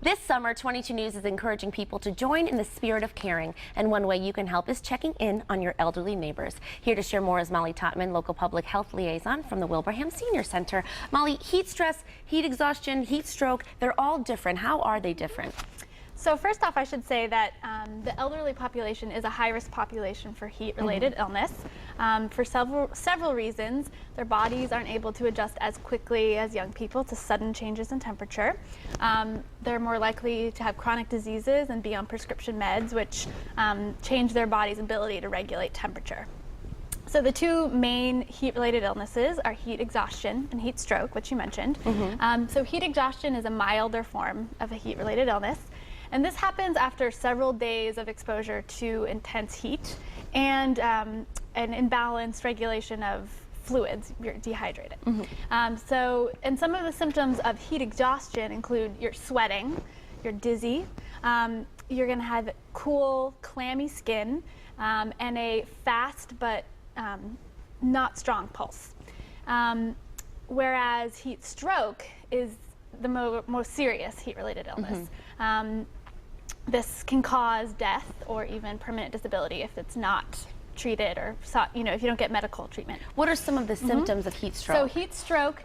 This summer, 22 News is encouraging people to join in the spirit of caring, and one way you can help is checking in on your elderly neighbors. Here to share more is Molly Totman, local public health liaison from the Wilbraham Senior Center. Molly, heat stress, heat exhaustion, heat stroke, they're all different. How are they different? So first off, I should say that the elderly population is a high-risk population for heat-related illness. For several reasons. Their bodies aren't able to adjust as quickly as young people to sudden changes in temperature. They're more likely to have chronic diseases and be on prescription meds, which change their body's ability to regulate temperature. So the two main heat-related illnesses are heat exhaustion and heat stroke, which you mentioned. So heat exhaustion is a milder form of a heat-related illness. And this happens after several days of exposure to intense heat and an imbalanced regulation of fluids. You're dehydrated. And some of the symptoms of heat exhaustion include you're sweating, you're dizzy, you're going to have cool, clammy skin, and a fast but not strong pulse. Whereas heat stroke is the most serious heat-related illness. This can cause death or even permanent disability if it's not treated or if you don't get medical treatment. What are some of the symptoms of heat stroke? So heat stroke,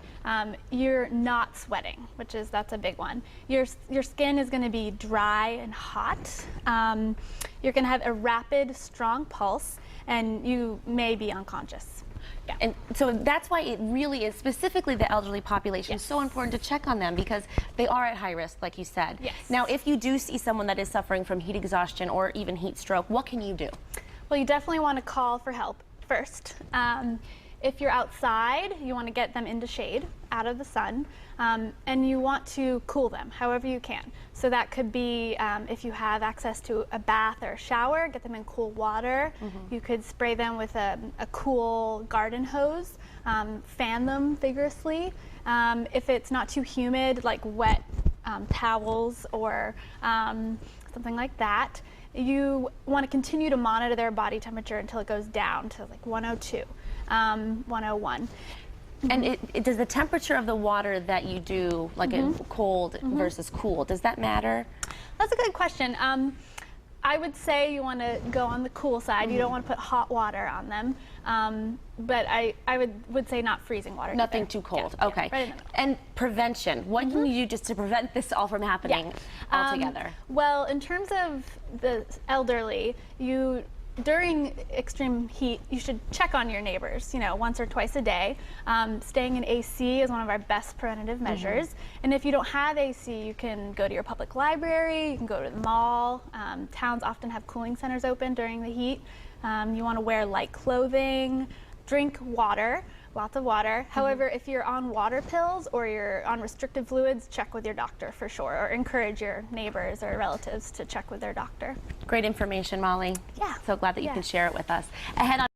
you're not sweating, that's a big one. Your skin is going to be dry and hot. You're going to have a rapid, strong pulse, and you may be unconscious. Yeah. And so that's why it really is, specifically the elderly population, so important to check on them because they are at high risk, like you said. Yes. Now, if you do see someone that is suffering from heat exhaustion or even heat stroke, what can you do? Well, you definitely want to call for help first. If you're outside, you want to get them into shade, out of the sun, and you want to cool them however you can. So that could be if you have access to a bath or a shower, get them in cool water. You could spray them with a cool garden hose, fan them vigorously. If it's not too humid, like wet towels or something like that. You want to continue to monitor their body temperature until it goes down to like 102, 101. And does the temperature of the water that you do, like cold versus cool, does that matter? That's a good question. I would say you want to go on the cool side. You don't want to put hot water on them. But I would say not freezing water. Nothing too cold. Yeah, okay. Yeah, right in the middle. And prevention. What can you do just to prevent this all from happening altogether? Well, in terms of the elderly, during extreme heat, you should check on your neighbors, once or twice a day. Staying in AC is one of our best preventative measures. And if you don't have AC, you can go to your public library, you can go to the mall. Towns often have cooling centers open during the heat. You want to wear light clothing, drink water, lots of water. However, if you're on water pills or you're on restricted fluids, check with your doctor for sure, or encourage your neighbors or relatives to check with their doctor. Great information, Molly. Yeah. So glad that you can share it with us. Ahead on